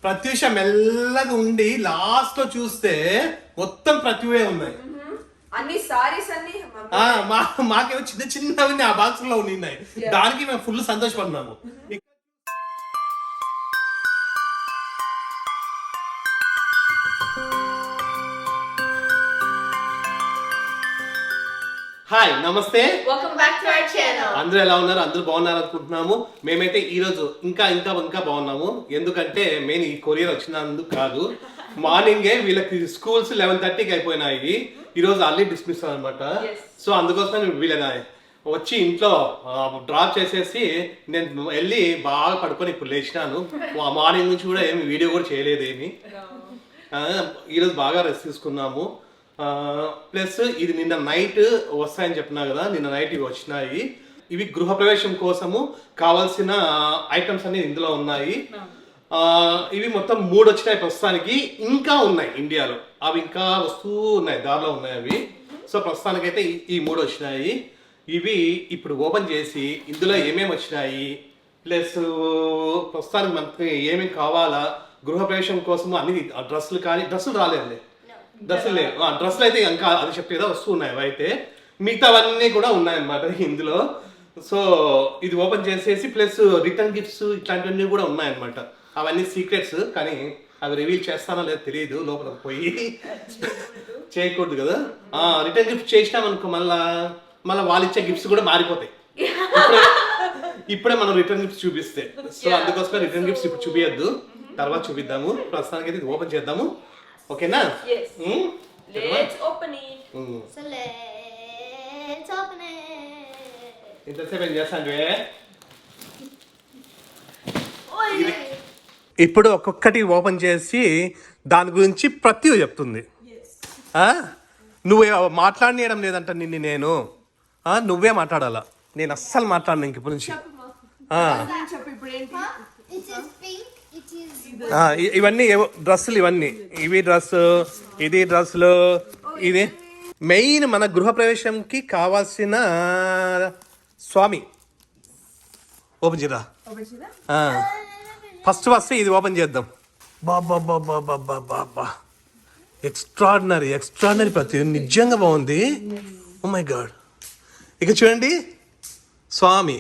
ప్రత్యూష మెల్లగా ఉండి లాస్ట్ లో చూస్తే మొత్తం ప్రత్యూవే ఉన్నాయి. అన్ని సారీస్ అన్ని మాకేమో చిన్న చిన్నవి ఆ బాక్స్ లో ఉన్నాయి. దానికి మేము ఫుల్ సంతోషపడినాము. హాయ్, నమస్తే. Welcome back to our channel. అందరూ ఎలా ఉన్నారు? అందరూ బాగున్నారు అనుకుంటున్నాము. మేమైతే ఈ రోజు ఇంకా బాగున్నాము. ఎందుకంటే మెయిన్ ఈ కొరియర్ వచ్చినందుకు కాదు, మార్నింగే వీళ్ళకి స్కూల్స్ 11:30కి అయిపోయినాయి. ఈ రోజు అర్లీ డిస్మిస్ అనమాట. సో అందుకోసమే వీళ్ళని వచ్చి ఇంట్లో డ్రాప్ చేసేసి నేను వెళ్ళి బాగా పడుకొని ఇప్పుడు లేచినాను. మార్నింగ్ నుంచి కూడా ఏమి వీడియో కూడా చేయలేదు ఏమి. ఈరోజు బాగా రెస్ట్ తీసుకున్నాము. ప్లస్ ఇది నిన్న నైట్ వస్తాయని చెప్పినా కదా, నిన్న నైట్ ఇవి వచ్చినాయి. ఇవి గృహప్రవేశం కోసము కావాల్సిన ఐటమ్స్ అన్ని ఇందులో ఉన్నాయి. ఇవి మొత్తం 3 వచ్చినాయి ప్రస్తుతానికి. ఇంకా ఉన్నాయి ఇండియాలో, అవి ఇంకా వస్తూ ఉన్నాయి, దారిలో ఉన్నాయి అవి. సో ప్రస్తుతానికైతే ఈ 3 వచ్చినాయి. ఇవి ఇప్పుడు ఓపెన్ చేసి ఇందులో ఏమేమి వచ్చినాయి, ప్లస్ ప్రస్తుతానికి మనకి ఏమేమి కావాలా గృహప్రవేశం కోసము అన్ని డ్రెస్సులు కానీ, డ్రెస్సులు రాలేదండి, డ్రెస్సులు లేవు. డ్రెస్సులు అయితే ఇంకా అది చెప్పేదా వస్తూ ఉన్నాయి. అయితే మిగతావన్నీ కూడా ఉన్నాయన్నమాట ఇందులో. సో ఇది ఓపెన్ చేసేసి ప్లస్ రిటర్న్ గిఫ్ట్స్ ఇట్లాంటివన్నీ కూడా ఉన్నాయన్నమాట. అవన్నీ సీక్రెట్స్, కానీ అవి రివీల్ చేస్తానో లేదో తెలియదు. లోపల పోయి చేయకూడదు కదా. రిటర్న్ గిఫ్ట్ చేసినామనుకో మళ్ళీ వాళ్ళు ఇచ్చే గిఫ్ట్స్ కూడా మారిపోతాయి ఇప్పుడే మనం రిటర్న్ గిఫ్ట్స్ చూపిస్తే. సో అందుకోసమే రిటర్న్ గిఫ్ట్స్ ఇప్పుడు చూపించద్దు, తర్వాత చూపిద్దాము. ప్రస్తుతానికి అయితే ఇది ఓపెన్ చేద్దాము. ఓకేనా? Let's open it. So let's open it. ఇంతసేపు ఏం చేస్తాను? ఇప్పుడు ఒక్కొక్కటి ఓపెన్ చేసి దాని గురించి ప్రతి చెప్తుంది. నువ్వే మాట్లాడనీయడం లేదంట నిన్ను. నేను నువ్వే మాట్లాడాలా, నేను అస్సలు మాట్లాడను ఇంక ఇప్పటి నుంచి. ఇవన్నీ డ్రెస్సులు, ఇవి డ్రెస్, ఇది డ్రెస్సులు. ఇది మెయిన్ మన గృహప్రవేశంకి కావాల్సిన స్వామి. ఓపెన్ చేయరా? ఫస్ట్ ఇది ఓపెన్ చేద్దాం. బాబా ఎక్స్ట్రాడినరీ ప్రతి నిజంగా బాగుంది. Oh my God. ఇక చూడండి, స్వామి,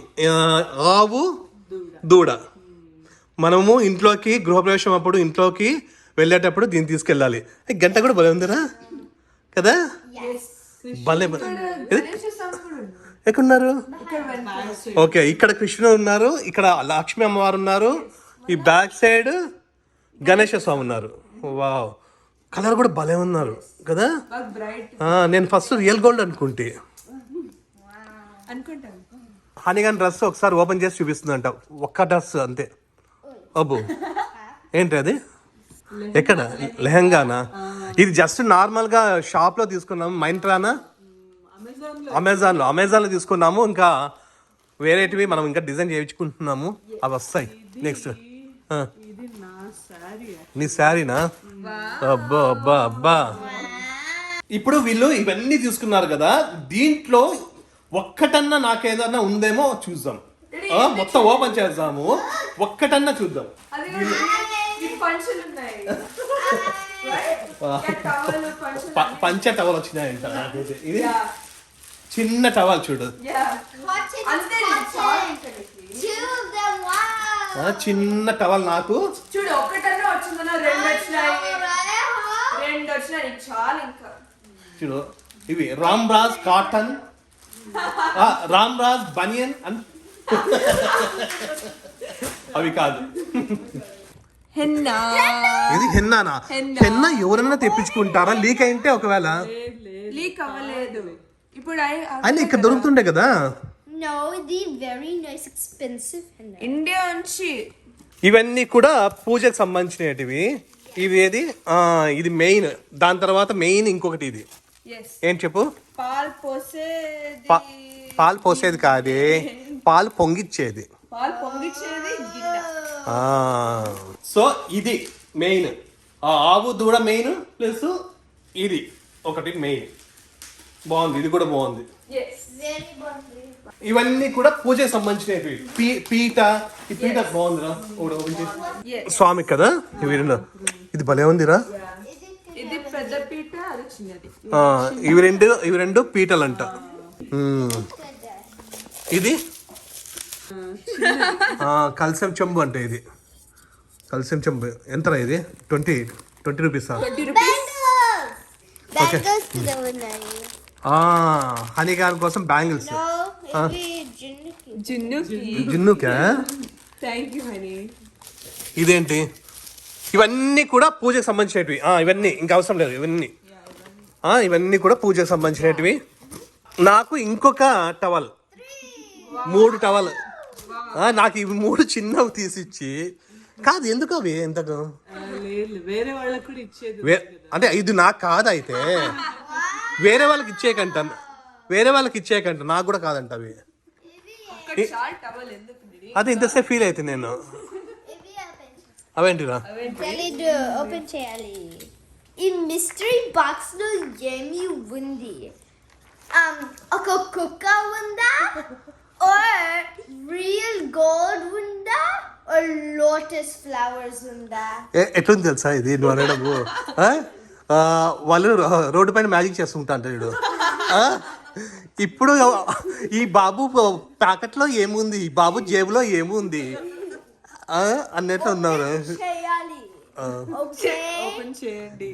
ఆవు, దూడ. మనము ఇంట్లోకి గృహప్రవేశం అప్పుడు ఇంట్లోకి వెళ్ళేటప్పుడు దీన్ని తీసుకెళ్ళాలి. గంట కూడా భలే ఉందిరా కదా, భలే. ఎక్కడున్నారు? ఓకే, ఇక్కడ కృష్ణుడు ఉన్నారు, ఇక్కడ లక్ష్మీ అమ్మవారు ఉన్నారు, ఈ బ్యాక్ సైడ్ గణేశ స్వామి ఉన్నారు. వావ్, కలర్ కూడా భలే ఉన్నారు కదా. నేను ఫస్ట్ రియల్ గోల్డ్ అనుకుంటే. హనీగాన్ డ్రెస్ ఒకసారి ఓపెన్ చేసి చూపిస్తుందంట, ఒక్క డ్రెస్ అంతే. అబ్బో, ఏంటి అది? ఎక్కడ? లెహంగానా? ఇది జస్ట్ నార్మల్గా షాప్లో తీసుకున్నాము. మైంట్రానా? అమెజాన్లో తీసుకున్నాము. ఇంకా వేరేటివి మనం ఇంకా డిజైన్ చేయించుకుంటున్నాము, అవి వస్తాయి నెక్స్ట్. నీ శారీనా? అబ్బా. ఇప్పుడు వీళ్ళు ఇవన్నీ తీసుకున్నారు కదా, దీంట్లో ఒక్కటన్నా నాకేదన్నా ఉందేమో చూద్దాం. మొత్తం ఓపెన్ చేద్దాము, ఒక్కటన్నా చూద్దాం. పంచ టవల్ వచ్చినాయంట నాకైతే. ఇది చిన్న టవల్ చూడు, చిన్న టవల్ నాకు చూడు. ఒక్కటన్నా వచ్చిందన్నా, 2 వచ్చినాయి చాలు. ఇంకా చూడు, ఇవి రామ్రాజ్ కాటన్, రామ్రాజ్ బనియన్ అవి కాదు. ఇది హెన్నానా? హెన్నా ఎవరన్నా తెప్పించుకుంటారా? లీక్ అయింటే ఒకవేళ. లీక్ అవ్వలేదు ఇప్పుడు. అని ఇక్కడ దొరుకుతుండే కదా. No, the very nice expensive henna. India నుంచి ఇవన్నీ కూడా పూజకు సంబంధించినవి. ఇవి ఏది? ఇది మెయిన్. దాని తర్వాత మెయిన్ ఇంకొకటి ఇది. ఏం చెప్పు? పాలు పోసేది కాదే, పాలు పొంగిచ్చేది. సో ఇది మెయిన్. ఆవు దూడ మెయిన్, ప్లస్ ఇది ఒకటి మెయిన్. బాగుంది, ఇది కూడా బాగుంది. ఇవన్నీ కూడా పూజకి సంబంధించినవి. పీట, ఈ పీట బాగుందిరా, ఒకటి ఓపెన్ చేసి. స్వామి కదా ఇవి రెండు. ఇది భలే ఉందిరా. ఇది పెద్ద పీట, అది చిన్నది. ఇవి రెండు పీటలంట. ఇది కల్సం చెంబు అంటే, ఇది కల్సం చెంబు ఎంతరా ఇది? 20 రూపీసా? Bangles to the winner. Honey గారి కోసం బ్యాంగిల్స్. No, maybe Jinnuki. జిన్నుకా? Thank you honey. ఇదేంటి? ఇవన్నీ కూడా పూజకు సంబంధించినవి. ఇవన్నీ ఇంకా అవసరం లేదు. ఇవన్నీ కూడా పూజకు సంబంధించినవి. నాకు ఇంకొక టవల్, 3 టవల్. నాకు ఇవి 3 చిన్నవి తీసిచ్చి. కాదు ఎందుకు అవి ఎంతకు? వేరే వాళ్ళకి కూడా ఇచ్చేది. అంటే ఇది నాకు కాదు, అయితే వేరే వాళ్ళకి ఇచ్చేయకంట, నాకు కూడా కాదంట అవి. అదే ఇంతసేపు ఫీల్ అయితే నేను. అవేంటిరా? తెలీదు, ఓపెన్ చేయాలి. ఈ మిస్టరీ బాక్స్ లో ఏమి ఉంది? ఒక కుక్క ఉందా, ఆర్ రియల్ గోల్డ్ ఉందా, ఆర్ లోటస్ ఫ్లవర్స్ ఉందా? ఎట్లుంది తెలుసా ఇది నువ్వు అనడము? వాళ్ళు రోడ్డు పైన మ్యాజిక్ చేస్తుంటా అంటాడు. ఇప్పుడు ఈ బాబు ప్యాకెట్లో ఏముంది, ఈ బాబు జేబులో ఏముంది అన్నట్టు ఉన్నారు. చేయాలి. ఓపెన్ చేయండి.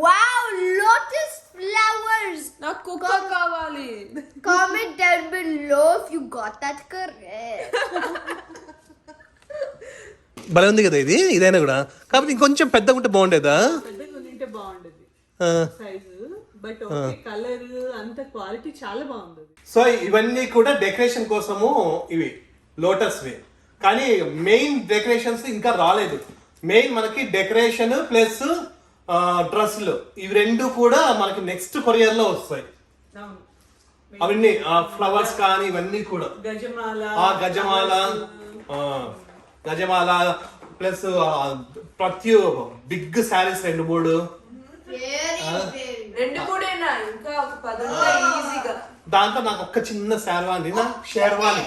Wow, lotus flowers. నాకు కుక్క కావాలి. Comment down below if you got that correct. భలే ఉంది కదా ఇది. ఇదైనా కూడా కాబట్టి ఇంకొంచెం పెద్దగా ఉంటే బాగుండేదా? పెద్దగా ఉంటే బాగుండేది సైజు, బట్ కలర్ అంత క్వాలిటీ చాలా బాగుంది. సో ఇవన్నీ కూడా డెకరేషన్ కోసము ఇవి లోటస్వి. కానీ మెయిన్ డెకరేషన్స్ ఇంకా రాలేదు. మెయిన్ మనకి డెకరేషన్ ప్లస్ డ్రెస్సులు, ఇవి రెండు కూడా మనకి నెక్స్ట్ కొరియర్ లో వస్తాయి. అవన్నీ ఫ్లవర్స్ కానీ ఇవన్నీ కూడా గజమాల ప్లస్ ప్రతి బిగ్ శారీస్ 2-3. ఇంకా ఒక 10 ఈజీగా. దాంట్లో నాకు ఒక్క చిన్న షేర్వాణి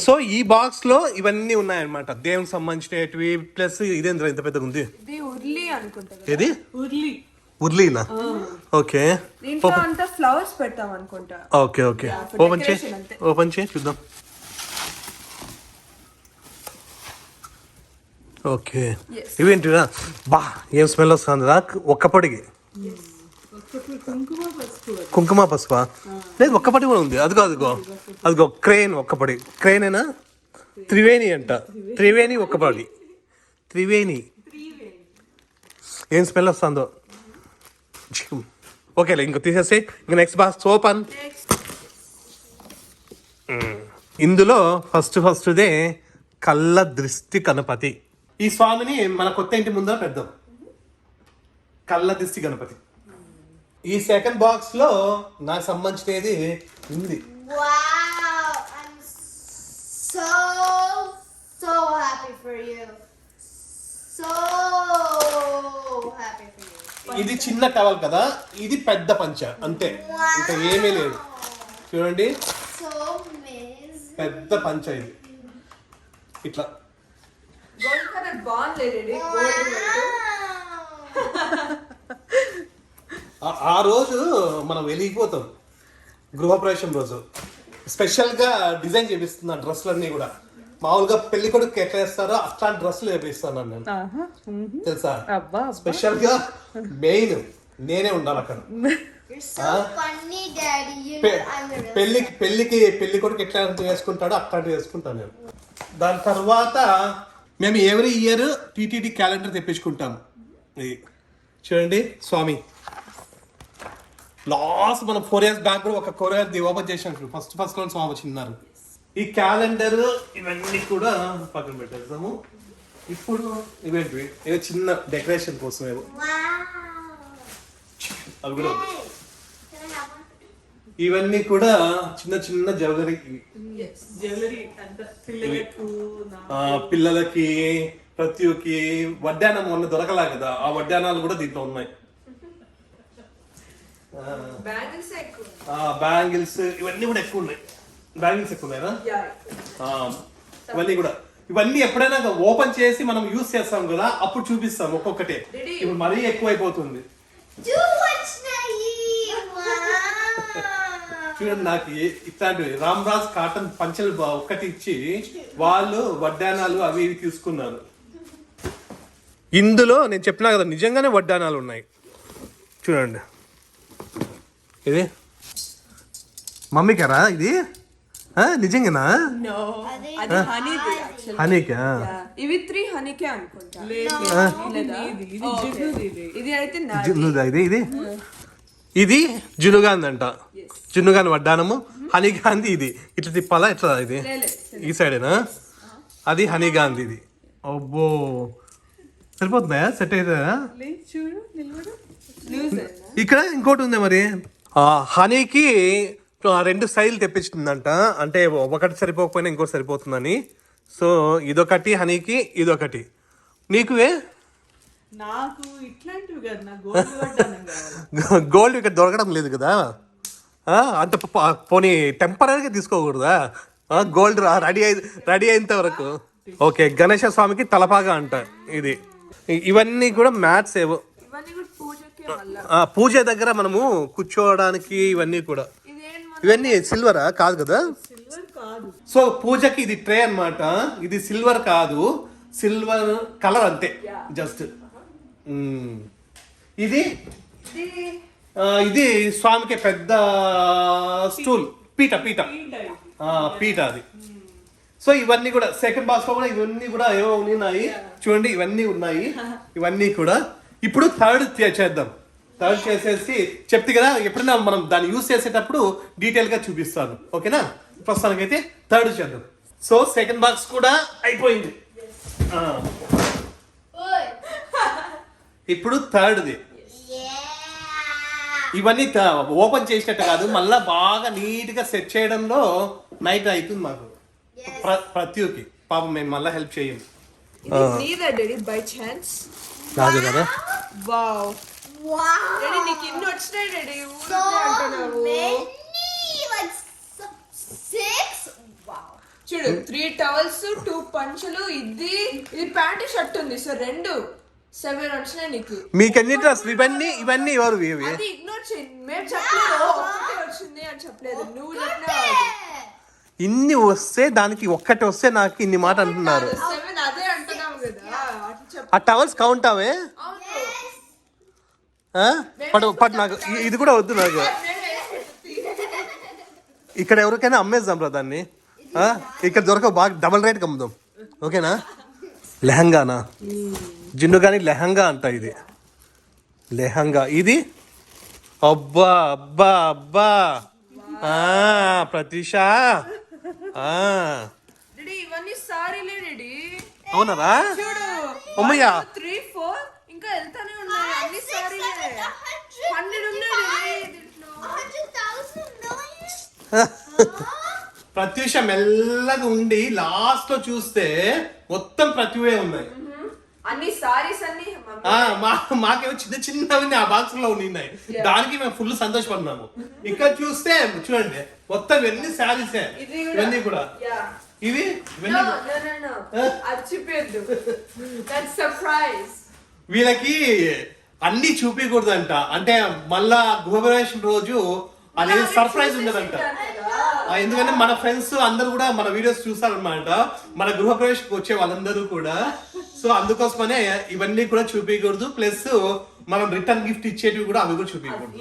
సో ఈ బాక్స్ లో ఇవన్నీ ఉన్నాయన్నమాట, దేవునికి సంబంధించినవి. ప్లస్ ఇదేంద్ర ఇంత పెద్దగా ఉంది? ఉర్లీ అనుకుంటా. ఏది? ఉర్లీనా? ఓకే. దీంట్లో అంతా ఫ్లవర్స్ పెడతాం అనుకుంటా. ఓకే ఓపెన్ చేయి చూద్దాం. ఓకే, ఇవేంటిరా? బా ఏం స్మెల్ వస్తుందిరా ఒక్క పొడికి. కుంకుమ పసుపా? లేదు, ఒక్క పొడి కూడా ఉంది. అదిగో క్రేన్ ఒక్క పొడి. క్రేనేనా? త్రివేణి అంట. త్రివేణి ఒక్క పొడి. త్రివేణి ఏం స్మెల్ వస్తుందో. ఓకేలే, ఇంకో తీసేసి ఇంక నెక్స్ట్ బాక్స్ ఓపెన్. ఇందులో ఫస్ట్దే కళ్ళ దృష్టి గణపతి. ఈ స్వామిని మన కొత్త ఇంటి ముందర పెడదాం. కళ్ళ దృష్టి గణపతి. ఈ సెకండ్ బాక్స్ లో నాకు సంబంధించినది ఉంది. Wow, I'm so happy for you. So happy for you. ఇది చిన్న టవల్ కదా, ఇది పెద్ద పంచ అంతే, ఇంకా ఏమీ లేదు. చూడండి, So amazing. పెద్ద పంచ ఇది. ఇట్లా గోల్డ్ కలర్ బాగుంది. ఆ రోజు మనం వెళ్ళిపోతాం గృహప్రవేశం రోజు. స్పెషల్గా డిజైన్ చేపిస్తున్నా డ్రెస్లన్నీ కూడా. మామూలుగా పెళ్లి కొడుకు ఎట్లా వేస్తారో అట్లాంటి డ్రెస్సులు వేపిస్తాను నేను, తెలుసా? స్పెషల్ గా మెయిన్ నేనే ఉండాలి అక్కడ. You're so funny, Daddy. You know I'm the real. పెళ్లి కొడుకు ఎట్లా వేసుకుంటాడో అట్లాంటివి వేసుకుంటాను నేను. దాని తర్వాత మేము ఎవ్రీ ఇయర్ టీటీడీ క్యాలెండర్ తెప్పించుకుంటాం. ఇది చూడండి స్వామి. లాస్ట్ మనం 4 years బ్యాక్ కూడా ఒక కొరియర్ ఓపెన్ చేసినట్టు ఫస్ట్ లో స్వామి వచ్చిన్నారు. ఈ క్యాలెండర్ ఇవన్నీ కూడా పక్కన పెట్టేస్తాము. ఇప్పుడు ఇవేంటివి ఏదో చిన్న డెకరేషన్ కోసం ఏవో అవి కూడా. ఇవన్నీ కూడా చిన్న జ్యువెలరీ. పిల్లలకి ప్రతి ఒక్క వడ్డానం మొన్న దొరకలా కదా, ఆ వడ్డానాలు కూడా దీంట్లో ఉన్నాయి. బ్యాంగిల్స్ ఇవన్నీ కూడా ఎక్కువ ఉన్నాయి. బ్యాంగిల్స్ ఎక్కువ ఉన్నాయా? ఇవన్నీ కూడా, ఇవన్నీ ఎప్పుడైనా ఓపెన్ చేసి మనం యూస్ చేస్తాం కదా, అప్పుడు చూపిస్తాం ఒక్కొక్కటే. ఇప్పుడు మరీ ఎక్కువ అయిపోతుంది. చూడండి, నాకు ఇట్లాంటివి రామ్రాజ్ కాటన్ పంచలు ఒక్కటి ఇచ్చి వాళ్ళు వడ్డానాలు అవి ఇవి తీసుకున్నారు. ఇందులో నేను చెప్పినా కదా, నిజంగానే వడ్డానాలు ఉన్నాయి. చూడండి, ఇది మమ్మీకారా? ఇది నిజంగానా? హనీకా? ఇవి 3 హనీకే అనుకుంటా. ఇది అయితే ఇది ఇది జునుగాంది అంట. జునుగాని వడ్డానము, హనీగాంధీ ఇది. ఇట్లా తిప్పాలా? ఇట్లా ఇది ఈ సైడేనా? అది హనీగాంధీ ఇది. అబ్బో, సరిపోతుందా? సెట్ అవుతుందా? ఇక్కడ ఇంకోటి ఉంది మరి. హనీకి 2 సైజులు తెప్పించిందంట. అంటే ఒకటి సరిపోకపోయినా ఇంకోటి సరిపోతుందని. సో ఇదొకటి హనీకి, ఇదొకటి నీకు. నాకు ఇట్లాంటివి కదా, నాకు గోల్డ్ వడ్డానం కావాలి. గోల్డ్ ఇక్కడ దొరకడం లేదు కదా, అంటే పోనీ టెంపరీగా తీసుకోకూడదా? గోల్డ్ రెడీ అయినంత వరకు. ఓకే, గణేశ స్వామికి తలపాగా అంట ఇది. ఇవన్నీ కూడా మ్యాట్స్ ఏవో, పూజ దగ్గర మనము కూర్చోవడానికి. ఇవన్నీ కూడా, ఇవన్నీ సిల్వరా? కాదు కదా, సిల్వర్ కాదు. సో పూజకి ఇది ట్రే అన్నమాట. ఇది సిల్వర్ కాదు, సిల్వర్ కలర్ అంతే, జస్ట్. ఇది ఇది స్వామికి పెద్ద స్టూల్, పీట అది. సో ఇవన్నీ కూడా సెకండ్ బాక్స్ లో కూడా ఇవన్నీ కూడా ఏవో ఉన్నాయి చూడండి. ఇవన్నీ ఉన్నాయి, ఇవన్నీ కూడా. ఇప్పుడు థర్డ్ చేద్దాం. థర్డ్ చేసేసి చెప్తే కదా, ఎప్పుడైనా మనం దాన్ని యూజ్ చేసేటప్పుడు డీటెయిల్ గా చూపిస్తాను. ఓకేనా? ప్రస్తుతానికైతే థర్డ్ చేద్దాం. సో సెకండ్ బాక్స్ కూడా అయిపోయింది. ఇప్పుడు థర్డ్ది. ఇవన్నీ ఓపెన్ చేసినట్టు కాదు, మళ్ళా బాగా నీట్ గా సెట్ చేయడంలో నైట్ అవుతుంది మాకు. ప్రత్యూకి పాపం మేము మళ్ళీ హెల్ప్ చేయం. బై ఛాన్స్ కాదు కదా. నీకు ఇన్ని వచ్చినాయి డాడీ. చూడు, 3 టవల్స్, 2 పంచులు, ఇది ప్యాంట్ షర్ట్ ఉంది. సో 7 వచ్చినాయి నీకు. మీకు ఎన్ని డ్రెస్? ఇవన్నీ ఎవరు? అది ఇగ్నోర్ చేయండి. మేము చెప్పలేదు ఒకటే వచ్చింది అని చెప్పలేదు, నువ్వు చెప్పినావు. ఇన్ని వస్తే దానికి ఒక్కటి వస్తే నాకు ఇన్ని మాట అంటున్నారు. 7 అదే అంటున్నావు కదా. ఆ టవల్స్ కౌంట్ అవే? పట్టు నాకు ఇది కూడా వద్దు నాకు. ఇక్కడ ఎవరికైనా అమ్మేద్దాం రా దాన్ని. ఇక్కడ దొరకవు, బాగా డబల్ రేట్కి అమ్ముదాం. ఓకేనా? లెహంగానా? జిన్ను కానీ లెహంగా అంట. ఇది లెహంగా. ఇది అబ్బా అబ్బా అబ్బా. ప్రతీష ఇవన్నీ సారీలే డాడీ. అవునరా? చూడు, అమ్మయ్యా, 3, 4 ఇంకా వెళ్తానే ఉన్నాయి. అన్ని సారీలే 100 ఉన్నాయి దీంట్లో. ప్రత్యూష మెల్లగా ఉండి లాస్ట్ లో చూస్తే మొత్తం ప్రతివే ఉన్నాయి. అన్ని సారీస్ అన్ని మాకేమో చిన్నవి ఆ బాక్స్ లో ఉన్నాయి. దానికి మేము ఫుల్ సంతోషపడినాము. ఇక్కడ చూస్తే చూడండి, మొత్తం ఇవన్నీ శారీసే. ఇవన్నీ కూడా ఇవి వీళ్ళకి అన్ని చూపించకూడదంట. అంటే మళ్ళా గృహప్రవేశం రోజు అది సర్ప్రైజ్ ఉండదంట. ఎందుకంటే మన ఫ్రెండ్స్ అందరూ కూడా మన వీడియోస్ చూస్తారనమాట, మన గృహప్రవేశం వచ్చే వాళ్ళందరూ కూడా. సో అందుకోసమనే ఇవన్నీ కూడా చూపించకూడదు. ప్లస్ మనం రిటర్న్ గిఫ్ట్ ఇచ్చేటివి కూడా అవి కూడా చూపించకూడదు.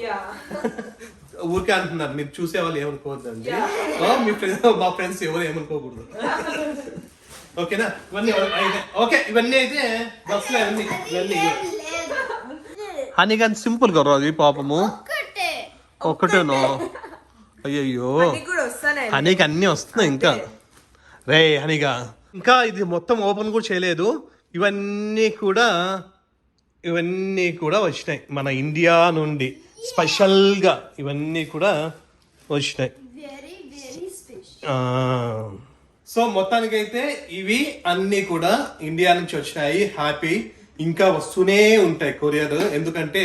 ఊరికే అంటున్నారు, మీరు చూసే వాళ్ళు ఏమనుకోవద్దండి. మీ ఫ్రెండ్స్, మా ఫ్రెండ్స్ ఎవరు ఏమనుకోకూడదు. ఓకేనా? ఇవన్నీ ఓకే. ఇవన్నీ అయితే బస్సులో ఇవన్నీ హనీగాని సింపుల్ గా రాదు పాపము. ఒక్కటేనో? అయ్యో, హనీకి అన్ని వస్తున్నాయి ఇంకా. రే హనీగా, ఇంకా ఇది మొత్తం ఓపెన్ కూడా చేయలేదు. ఇవన్నీ కూడా వచ్చినాయి మన ఇండియా నుండి స్పెషల్గా. ఇవన్నీ కూడా వచ్చినాయి. సో మొత్తానికైతే ఇవి అన్ని కూడా ఇండియా నుంచి వచ్చినాయి. హ్యాపీ. ఇంకా వస్తూనే ఉంటాయి కొరియర్, ఎందుకంటే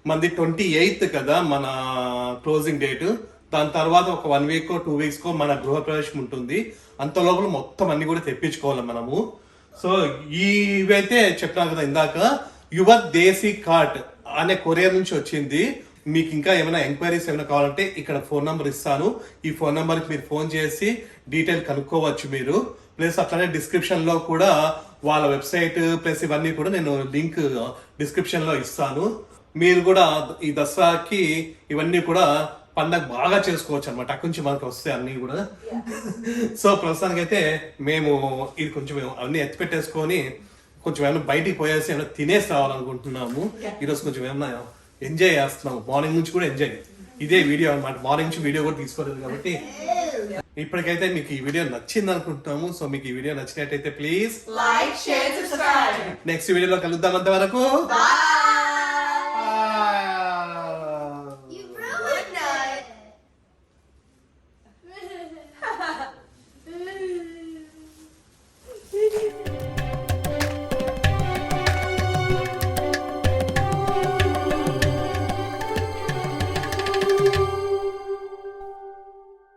మనది 28th కదా మన క్లోజింగ్ డేట్. దాని తర్వాత ఒక 1 వీక్ 2 వీక్స్ కో మన గృహప్రవేశం ఉంటుంది. అంత లోపల మొత్తం అన్ని కూడా తెప్పించుకోవాలి మనము. సో ఇవైతే చెప్పినాను కదా ఇందాక, యువర్ దేశీ కార్ట్ అనే కొరియర్ నుంచి వచ్చింది. మీకు ఇంకా ఏమైనా ఎంక్వైరీస్ ఏమైనా కావాలంటే ఇక్కడ ఫోన్ నంబర్ ఇస్తాను. ఈ ఫోన్ నంబర్కి మీరు ఫోన్ చేసి డీటెయిల్ కనుక్కోవచ్చు మీరు. ప్లస్ అట్లనే డిస్క్రిప్షన్ లో కూడా వాళ్ళ వెబ్సైట్ ప్లస్ ఇవన్నీ కూడా నేను లింక్ డిస్క్రిప్షన్ లో ఇస్తాను. మీరు కూడా ఈ దసరాకి ఇవన్నీ కూడా పండగ బాగా చేసుకోవచ్చు అనమాట. అక్కడి నుంచి మనకు వస్తాయి అన్ని కూడా. సో ప్రస్తుతానికైతే మేము ఇది కొంచెం అన్ని ఎత్తి పెట్టేసుకొని కొంచెం ఏమైనా బయటికి పోయేసి ఏమైనా తినేసి రావాలనుకుంటున్నాము. ఈరోజు కొంచెం ఏమైనా ఎంజాయ్ చేస్తున్నాము. మార్నింగ్ నుంచి కూడా ఎంజాయ్. ఇదే వీడియో అనమాట. మార్నింగ్ నుంచి వీడియో కూడా తీసుకోలేదు కాబట్టి ఇప్పటికైతే మీకు ఈ వీడియో నచ్చింది అనుకుంటున్నాము. సో మీకు ఈ వీడియో నచ్చినట్టయితే please like, share, subscribe. Next వీడియోలో కలుద్దాం. అంతవరకు Bye.